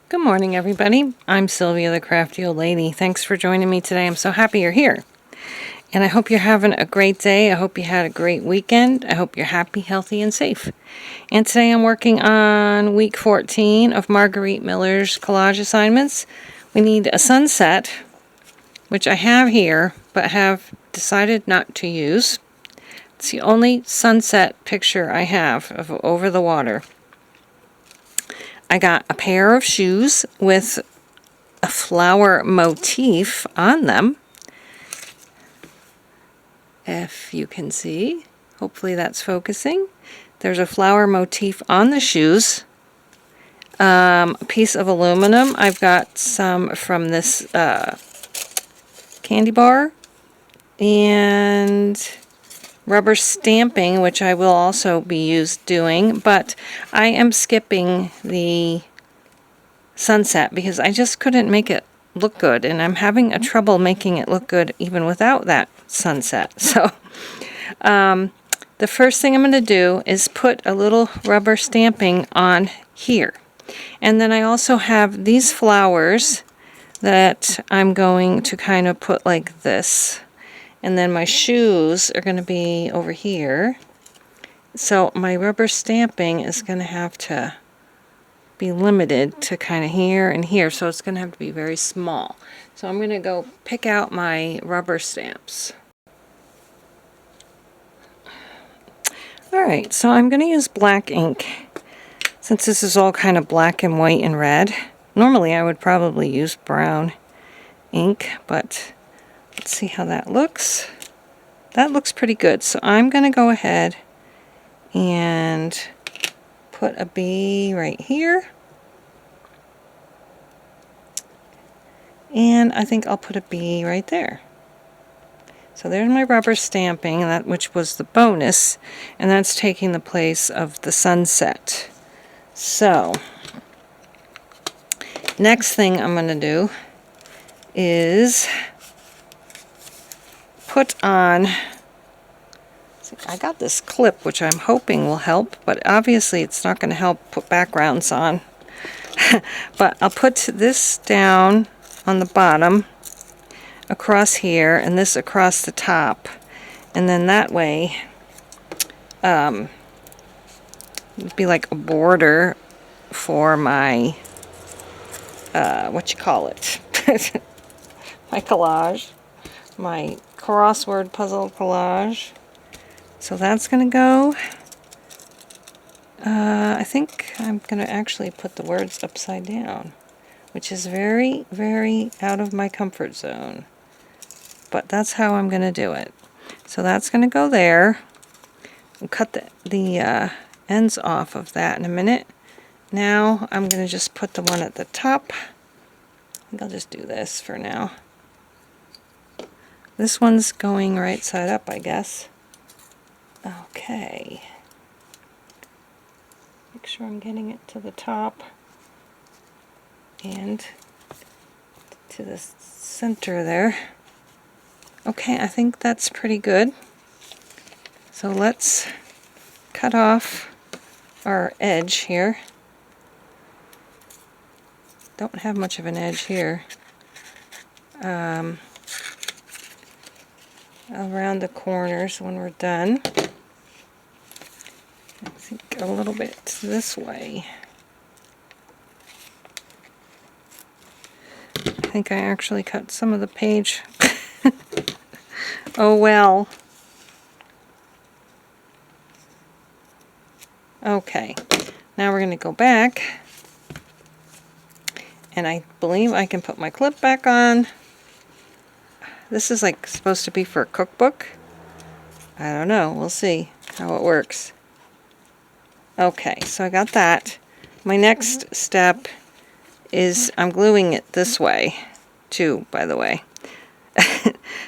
Good morning, everybody. I'm Sylvia, the Crafty Old Lady. Thanks for joining me today. I'm so happy you're here. And I hope you're having a great day. I hope you had a great weekend. I hope you're happy, healthy, and safe. And today I'm working on week 14 of Margaret Miller's collage assignments. We need a sunset, which I have here, but have decided not to use. It's the only sunset picture I have of over the water. I got a pair of shoes with a flower motif on them. If you can see, hopefully that's focusing. There's a flower motif on the shoes. A piece of aluminum. I've got some from this candy bar. And rubber stamping, which I will also be doing, but I am skipping the sunset because I just couldn't make it look good, and I'm having a trouble making it look good even without that sunset. So the first thing I'm going to do is put a little rubber stamping on here, and then I also have these flowers that I'm going to kind of put like this. And then my shoes are going to be over here. So my rubber stamping is going to have to be limited to kind of here and here. So it's going to have to be very small. So I'm going to go pick out my rubber stamps. Alright, so I'm going to use black ink. Since this is all kind of black and white and red. Normally I would probably use brown ink, but let's see how that looks. That looks pretty good. So I'm going to go ahead and put a bee right here. And I think I'll put a bee right there. So there's my rubber stamping, that which was the bonus, and that's taking the place of the sunset. So next thing I'm going to do is put on, see, I got this clip which I'm hoping will help, but obviously it's not going to help put backgrounds on. But I'll put this down on the bottom across here and this across the top, and then that way it'd be like a border for my what you call it my collage, my crossword puzzle collage. So that's going to go. I think I'm going to actually put the words upside down, which is very, very out of my comfort zone. But that's how I'm going to do it. So that's going to go there. We'll cut the ends off of that in a minute. Now I'm going to just put the one at the top. I think I'll just do this for now. This one's going right side up, I guess. Okay. Make sure I'm getting it to the top and to the center there. Okay, I think that's pretty good. So let's cut off our edge here. Don't have much of an edge here. Around the corners when we're done. I think a little bit this way. I think I actually cut some of the page. Oh well. Okay, now we're going to go back, and I believe I can put my clip back on. This is like supposed to be for a cookbook. I don't know. We'll see how it works. Okay, so I got that. My next step is I'm gluing it this way too, by the way.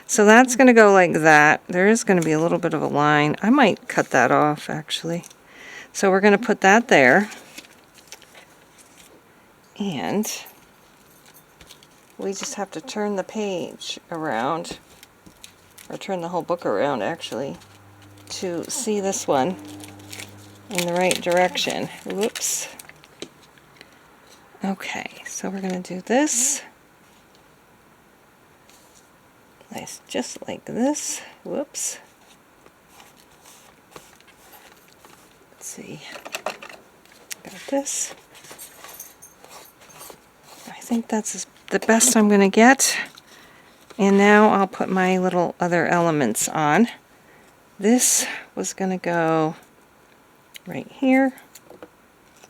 So that's going to go like that. There is going to be a little bit of a line. I might cut that off actually. So we're going to put that there. And we just have to turn the page around, or turn the whole book around actually, to see this one in the right direction. Whoops. Okay, so we're going to do this. Nice, just like this. Whoops. Let's see. Got this. I think that's the best I'm going to get. And now I'll put my little other elements on. This was going to go right here.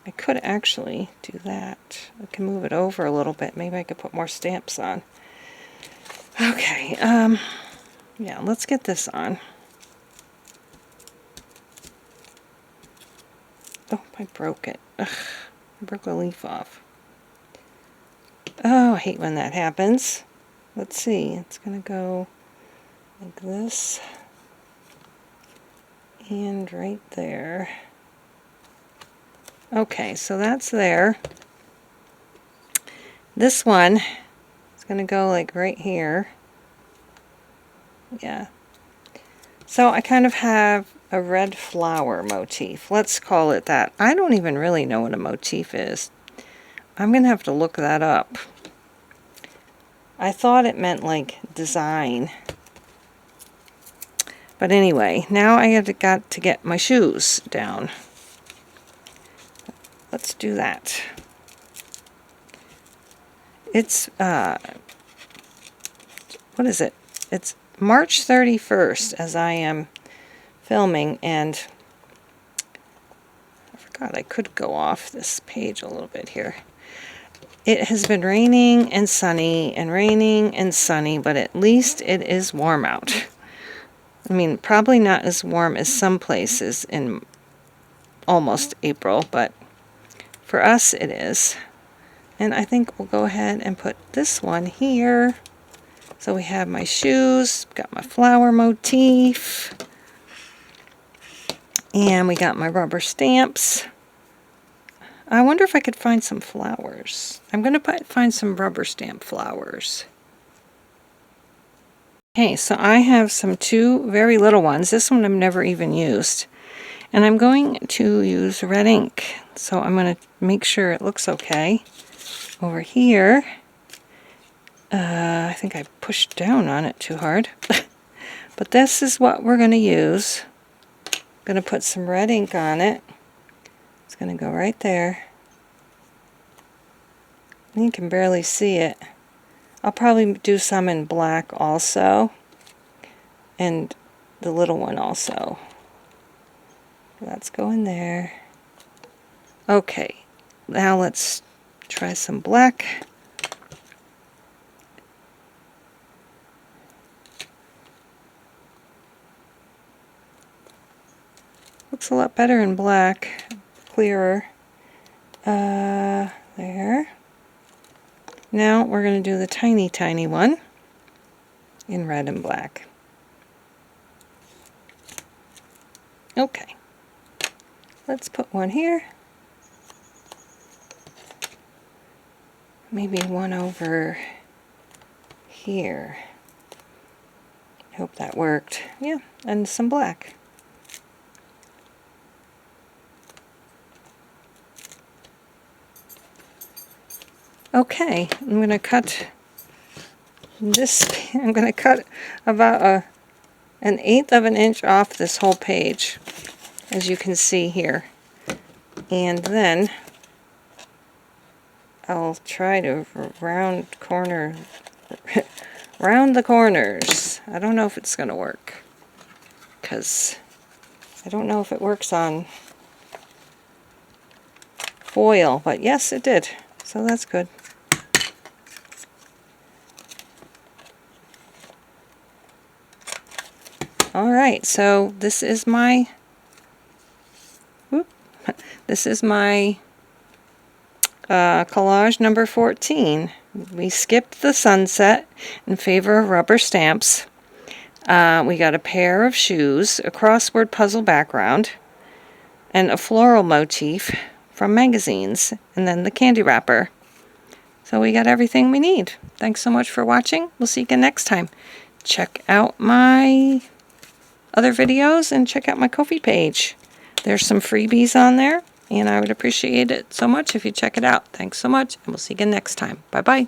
I could actually do that. I can move it over a little bit. Maybe I could put more stamps on. Okay, yeah, let's get this on. Oh, I broke it. Ugh, I broke a leaf off. Oh, I hate when that happens. Let's see, it's going to go like this. And right there. Okay, so that's there. This one is going to go like right here. Yeah. So I kind of have a red flower motif. Let's call it that. I don't even really know what a motif is. I'm going to have to look that up. I thought it meant like design. But anyway, now I got to get my shoes down. Let's do that. It's, what is it? It's March 31st as I am filming, and I forgot I could go off this page a little bit here. It has been raining and sunny and raining and sunny, but at least it is warm out. I mean, probably not as warm as some places in almost April, but for us it is. And I think we'll go ahead and put this one here. So we have my shoes, got my flower motif, and we got my rubber stamps. I wonder if I could find some flowers. I'm going to find some rubber stamp flowers. Okay, so I have two very little ones. This one I've never even used. And I'm going to use red ink. So I'm going to make sure it looks okay. Over here, I think I pushed down on it too hard. But this is what we're going to use. I'm going to put some red ink on it. It's going to go right there. You can barely see it. I'll probably do some in black also. And the little one also. That's going there. Okay, now let's try some black. Looks a lot better in black, clearer. There. Now we're going to do the tiny, tiny one in red and black. Okay. Let's put one here. Maybe one over here. I hope that worked. Yeah, and some black. Okay, I'm going to cut this. I'm going to cut about an eighth of an inch off this whole page, as you can see here. And then I'll try to round the corners. I don't know if it's going to work, because I don't know if it works on foil, but yes, it did. So that's good. Alright, so this is my collage number 14. We skipped the sunset in favor of rubber stamps. We got a pair of shoes, a crossword puzzle background, and a floral motif from magazines, and then the candy wrapper. So we got everything we need. Thanks so much for watching. We'll see you again next time. Check out my other videos and check out my Ko-fi page. There's some freebies on there, and I would appreciate it so much if you check it out. Thanks so much, and we'll see you again next time. Bye-bye.